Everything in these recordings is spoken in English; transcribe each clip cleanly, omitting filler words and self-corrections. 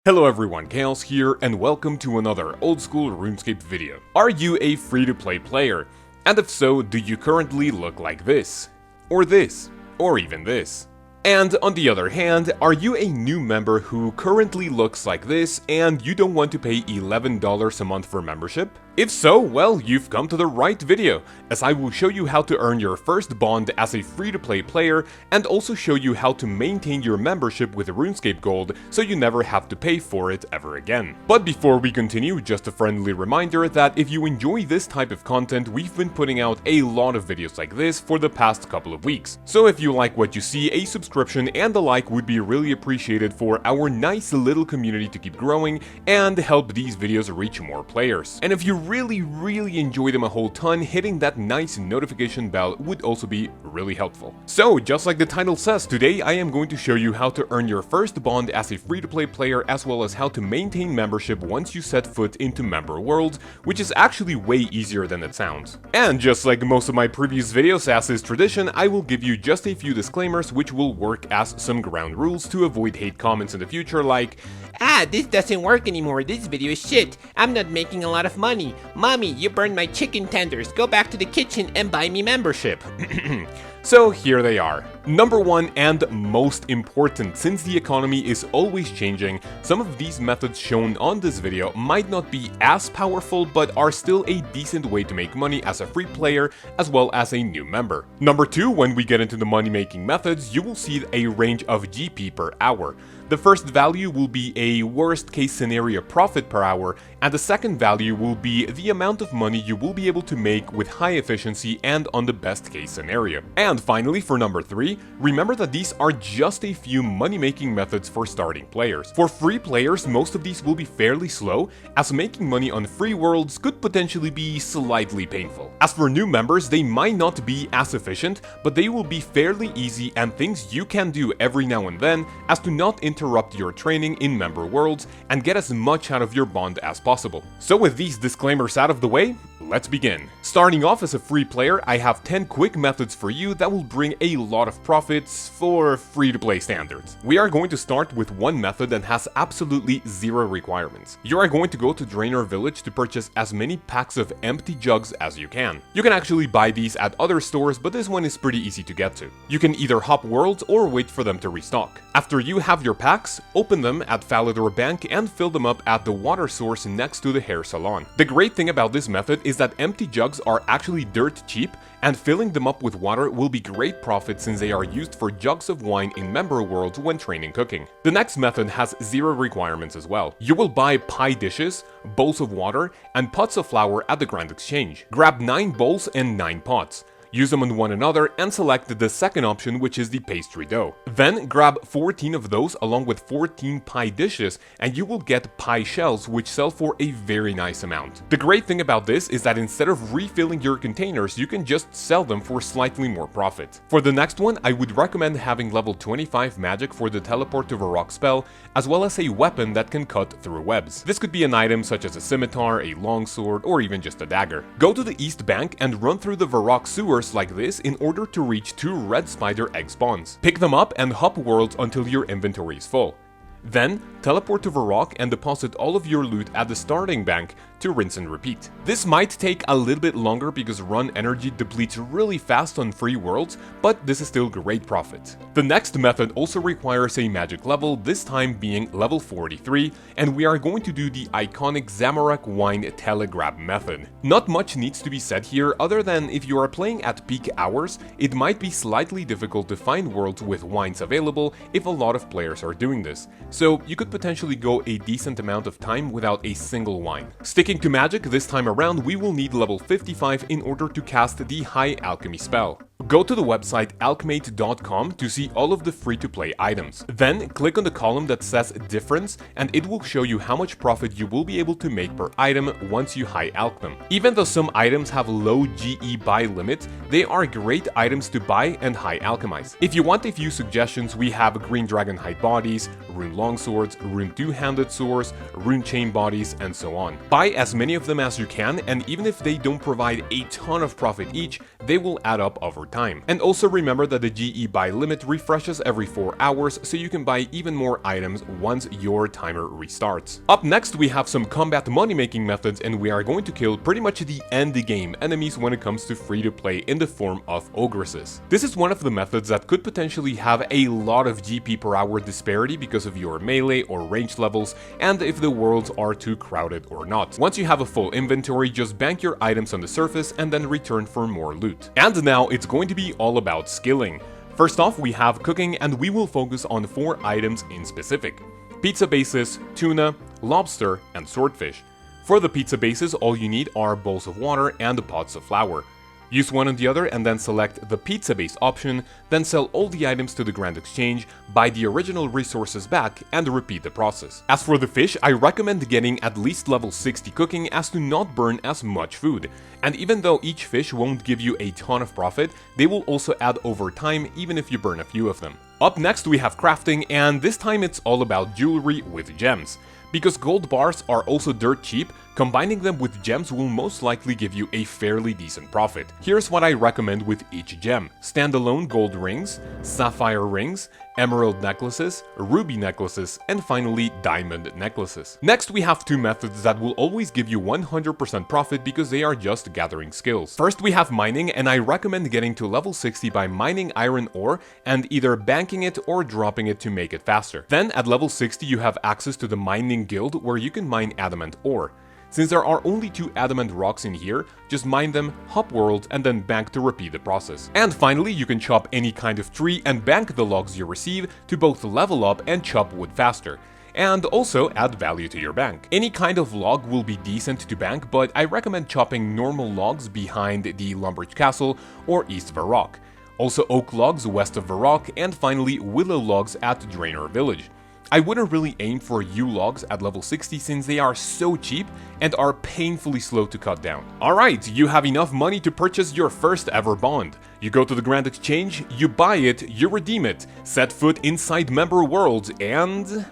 Hello everyone, Kaoz here, and welcome to another old school RuneScape video. Are you a free-to-play player? And if so, do you currently look like this? Or this? Or even this? And on the other hand, are you a new member who currently looks like this and you don't want to pay $11 a month for membership? If so, well, you've come to the right video, as I will show you how to earn your first bond as a free-to-play player and also show you how to maintain your membership with RuneScape Gold so you never have to pay for it ever again. But before we continue, just a friendly reminder that if you enjoy this type of content, we've been putting out a lot of videos like this for the past couple of weeks. So if you like what you see, a subscription and a like would be really appreciated for our nice little community to keep growing and help these videos reach more players. And if you really enjoy them a whole ton, hitting that nice notification bell would also be really helpful. So, just like the title says, today I am going to show you how to earn your first bond as a free-to-play player, as well as how to maintain membership once you set foot into Member World, which is actually way easier than it sounds. And just like most of my previous videos, as is tradition, I will give you just a few disclaimers which will work as some ground rules to avoid hate comments in the future like, this doesn't work anymore, this video is shit, I'm not making a lot of money, mommy, you burned my chicken tenders, go back to the kitchen and buy me membership. So here they are. Number one, and most important, since the economy is always changing, some of these methods shown on this video might not be as powerful, but are still a decent way to make money as a free player as well as a new member. Number two, when we get into the money making methods, you will see a range of GP per hour. The first value will be a worst case scenario profit per hour, and the second value will be the amount of money you will be able to make with high efficiency and on the best case scenario. And finally, for number three, remember that these are just a few money making methods for starting players. For free players, most of these will be fairly slow, as making money on free worlds could potentially be slightly painful. As for new members, they might not be as efficient, but they will be fairly easy and things you can do every now and then as to not interrupt your training in Member Worlds and get as much out of your bond as possible. So with these disclaimers out of the way, let's begin. Starting off as a free player, I have 10 quick methods for you that will bring a lot of profits for free-to-play standards. We are going to start with one method that has absolutely zero requirements. You are going to go to Drainer Village to purchase as many packs of empty jugs as you can. You can actually buy these at other stores, but this one is pretty easy to get to. You can either hop worlds or wait for them to restock. After you have your packs, open them at Falador Bank and fill them up at the water source next to the hair salon. The great thing about this method is that empty jugs are actually dirt cheap, and filling them up with water will be great profit since they are used for jugs of wine in Member Worlds when training cooking. The next method has zero requirements as well. You will buy pie dishes, bowls of water, and pots of flour at the Grand Exchange. Grab 9 bowls and 9 pots. Use them on one another and select the second option, which is the pastry dough. Then grab 14 of those along with 14 pie dishes and you will get pie shells, which sell for a very nice amount. The great thing about this is that instead of refilling your containers, you can just sell them for slightly more profit. For the next one, I would recommend having level 25 magic for the teleport to Varrock spell, as well as a weapon that can cut through webs. This could be an item such as a scimitar, a longsword, or even just a dagger. Go to the East Bank and run through the Varrock sewers like this in order to reach 2 red spider egg spawns. Pick them up and hop worlds until your inventory is full. Then, teleport to Varrock and deposit all of your loot at the starting bank to rinse and repeat. This might take a little bit longer because run energy depletes really fast on free worlds, but this is still great profit. The next method also requires a magic level, this time being level 43, and we are going to do the iconic Zamorak wine telegrab method. Not much needs to be said here other than if you are playing at peak hours, it might be slightly difficult to find worlds with wines available if a lot of players are doing this. So you could potentially go a decent amount of time without a single wine. Sticking to magic, this time around we will need level 55 in order to cast the High Alchemy spell. Go to the website alchemate.com to see all of the free-to-play items. Then click on the column that says difference and it will show you how much profit you will be able to make per item once you high alch them. Even though some items have low GE buy limit, they are great items to buy and high alchemize. If you want a few suggestions, we have green dragonhide bodies, rune longswords, rune two-handed swords, rune chain bodies, and so on. Buy as many of them as you can, and even if they don't provide a ton of profit each, they will add up over time. And also remember that the GE buy limit refreshes every 4 hours, so you can buy even more items once your timer restarts. Up next we have some combat money making methods, and we are going to kill pretty much the end game enemies when it comes to free to play in the form of ogresses. This is one of the methods that could potentially have a lot of GP per hour disparity because of your melee or range levels, and if the worlds are too crowded or not. Once you have a full inventory, just bank your items on the surface and then return for more loot. And now it's going to be all about skilling. First off, we have cooking, and we will focus on 4 items in specific: pizza bases, tuna, lobster, and swordfish. For the pizza bases, all you need are bowls of water and pots of flour. Use one or the other and then select the pizza base option, then sell all the items to the Grand Exchange, buy the original resources back, and repeat the process. As for the fish, I recommend getting at least level 60 cooking as to not burn as much food. And even though each fish won't give you a ton of profit, they will also add over time even if you burn a few of them. Up next we have crafting, and this time it's all about jewelry with gems. Because gold bars are also dirt cheap, combining them with gems will most likely give you a fairly decent profit. Here's what I recommend with each gem: standalone gold rings, sapphire rings, emerald necklaces, ruby necklaces, and finally diamond necklaces. Next we have 2 methods that will always give you 100% profit because they are just gathering skills. First we have mining, and I recommend getting to level 60 by mining iron ore and either banking it or dropping it to make it faster. Then at level 60 you have access to the mining guild where you can mine adamant ore. Since there are only 2 adamant rocks in here, just mine them, hop world, and then bank to repeat the process. And finally, you can chop any kind of tree and bank the logs you receive to both level up and chop wood faster, and also add value to your bank. Any kind of log will be decent to bank, but I recommend chopping normal logs behind the Lumbridge Castle or east of a rock. Also oak logs west of Varrock, and finally willow logs at Draenor Village. I wouldn't really aim for yew logs at level 60 since they are so cheap and are painfully slow to cut down. Alright, you have enough money to purchase your first ever bond. You go to the Grand Exchange, you buy it, you redeem it, set foot inside member worlds, and...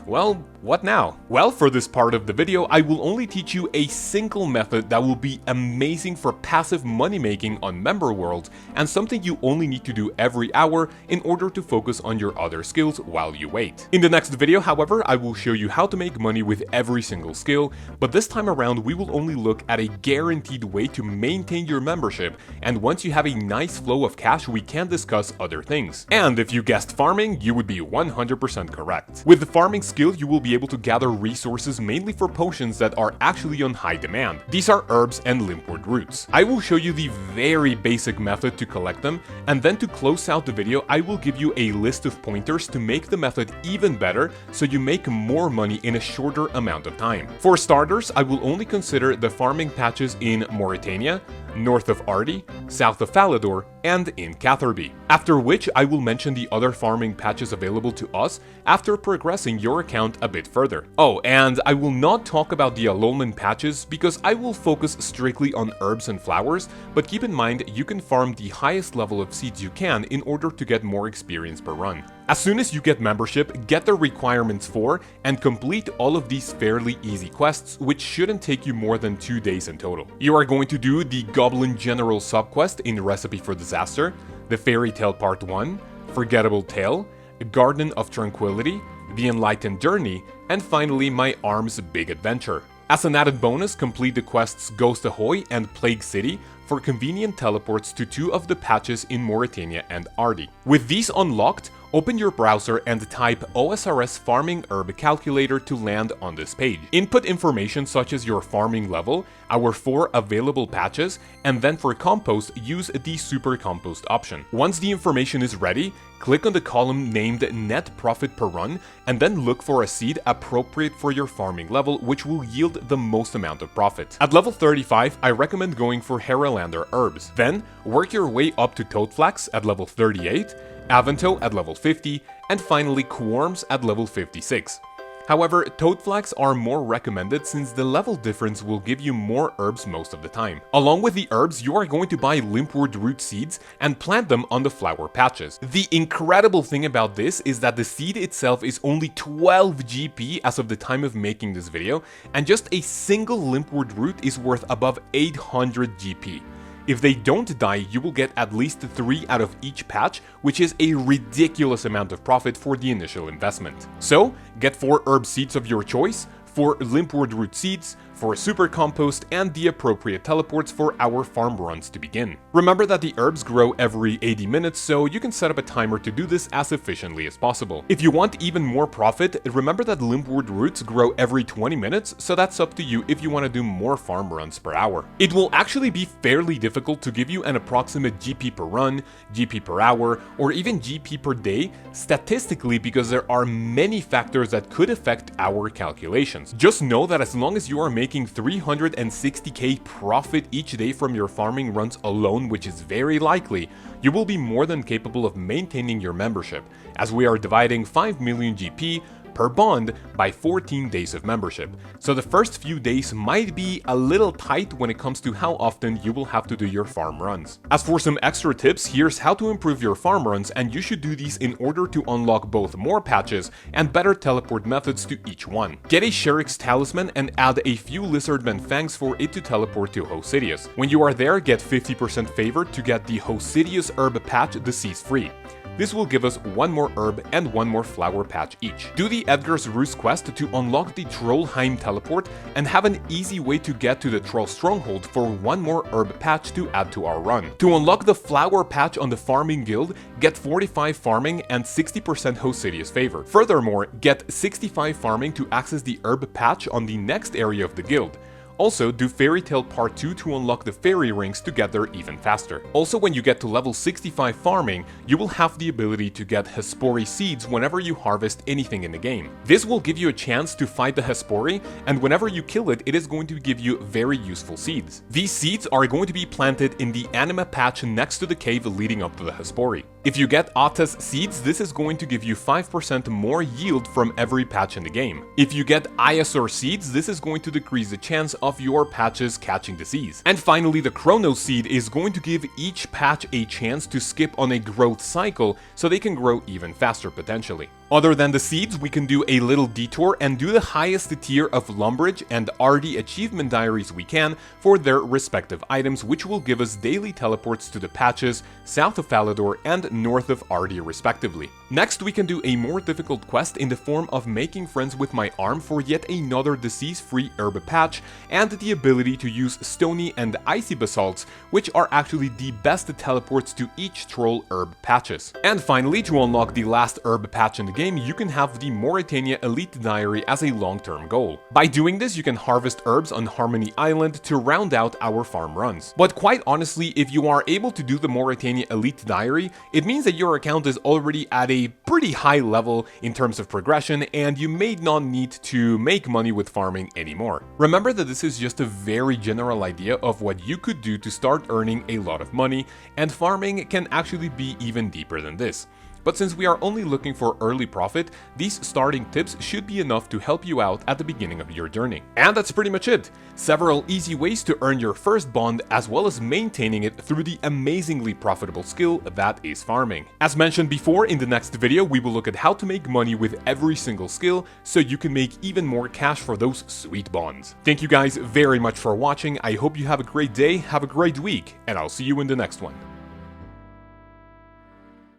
well, what now? Well, for this part of the video, I will only teach you a single method that will be amazing for passive money making on member worlds, and something you only need to do every hour in order to focus on your other skills while you wait. In the next video, however, I will show you how to make money with every single skill, but this time around we will only look at a guaranteed way to maintain your membership, and once you have a nice flow of cash, we can discuss other things. And if you guessed farming, you would be 100% correct. With the farming skill, you will be able to gather resources mainly for potions that are actually on high demand. These are herbs and limpwood roots. I will show you the very basic method to collect them, and then to close out the video I will give you a list of pointers to make the method even better so you make more money in a shorter amount of time. For starters, I will only consider the farming patches in Mauritania, north of Ardi, south of Falador, and in Catherby. After which I will mention the other farming patches available to us after progressing your account a bit further. Oh, and I will not talk about the Alolan patches because I will focus strictly on herbs and flowers, but keep in mind you can farm the highest level of seeds you can in order to get more experience per run. As soon as you get membership, get the requirements for and complete all of these fairly easy quests, which shouldn't take you more than 2 days in total. You are going to do the Goblin General subquest in Recipe for Disaster, the Fairy Tale Part 1, Forgettable Tale, Garden of Tranquility, The Enlightened Journey, and finally my Arms Big Adventure. As an added bonus, complete the quests Ghost Ahoy and Plague City for convenient teleports to 2 of the patches in Mauritania and Ardi. With these unlocked, open your browser and type OSRS Farming Herb Calculator to land on this page. Input information such as your farming level, our 4 available patches, and then for compost, use the Super Compost option. Once the information is ready, click on the column named Net Profit Per Run, and then look for a seed appropriate for your farming level, which will yield the most amount of profit. At level 35, I recommend going for Herolander herbs. Then, work your way up to Toadflax at level 38, Avanto at level 50, and finally Quarms at level 56. However, Toadflax are more recommended since the level difference will give you more herbs most of the time. Along with the herbs, you are going to buy limpwood root seeds and plant them on the flower patches. The incredible thing about this is that the seed itself is only 12 GP as of the time of making this video, and just a single limpwood root is worth above 800 GP. If they don't die, you will get at least 3 out of each patch, which is a ridiculous amount of profit for the initial investment. So, get 4 herb seeds of your choice, 4 limpwort root seeds, for super compost, and the appropriate teleports for our farm runs to begin. Remember that the herbs grow every 80 minutes, so you can set up a timer to do this as efficiently as possible. If you want even more profit, remember that limpwort roots grow every 20 minutes, so that's up to you if you want to do more farm runs per hour. It will actually be fairly difficult to give you an approximate GP per run, GP per hour, or even GP per day statistically, because there are many factors that could affect our calculations. Just know that as long as you are making 360k profit each day from your farming runs alone, which is very likely, you will be more than capable of maintaining your membership, as we are dividing 5 million GP per bond by 14 days of membership. So the first few days might be a little tight when it comes to how often you will have to do your farm runs. As for some extra tips, here's how to improve your farm runs, and you should do these in order to unlock both more patches and better teleport methods to each one. Get a Sherrick's Talisman and add a few Lizardman Fangs for it to teleport to Hosidius. When you are there, get 50% favor to get the Hosidius herb patch disease free. This will give us 1 more herb and 1 more flower patch each. Do the Edgar's Roost quest to unlock the Trollheim teleport and have an easy way to get to the Troll Stronghold for 1 more herb patch to add to our run. To unlock the flower patch on the farming guild, get 45 farming and 60% Hosidius favor. Furthermore, get 65 farming to access the herb patch on the next area of the guild. Also, do Fairy Tale Part 2 to unlock the fairy rings to get there even faster. Also, when you get to level 65 farming, you will have the ability to get Hespori seeds whenever you harvest anything in the game. This will give you a chance to fight the Hespori, and whenever you kill it, it is going to give you very useful seeds. These seeds are going to be planted in the anima patch next to the cave leading up to the Hespori. If you get Atta's seeds, this is going to give you 5% more yield from every patch in the game. If you get Iasor seeds, this is going to decrease the chance of your patches catching disease. And finally, the Chrono seed is going to give each patch a chance to skip on a growth cycle so they can grow even faster potentially. Other than the seeds, we can do a little detour and do the highest tier of Lumbridge and RD achievement diaries we can for their respective items, which will give us daily teleports to the patches south of Falador and north of RD respectively. Next, we can do a more difficult quest in the form of making friends with my arm for yet another disease-free herb patch and the ability to use stony and icy basalts, which are actually the best teleports to each troll herb patches. And finally, to unlock the last herb patch in the game, you can have the Mauritania Elite Diary as a long-term goal. By doing this, you can harvest herbs on Harmony Island to round out our farm runs. But quite honestly, if you are able to do the Mauritania Elite Diary, it means that your account is already at a pretty high level in terms of progression, and you may not need to make money with farming anymore. Remember that this is just a very general idea of what you could do to start earning a lot of money, and farming can actually be even deeper than this. But since we are only looking for early profit, these starting tips should be enough to help you out at the beginning of your journey. And that's pretty much it. Several easy ways to earn your first bond, as well as maintaining it through the amazingly profitable skill that is farming. As mentioned before, in the next video we will look at how to make money with every single skill so you can make even more cash for those sweet bonds. Thank you guys very much for watching. I hope you have a great day, have a great week, and I'll see you in the next one.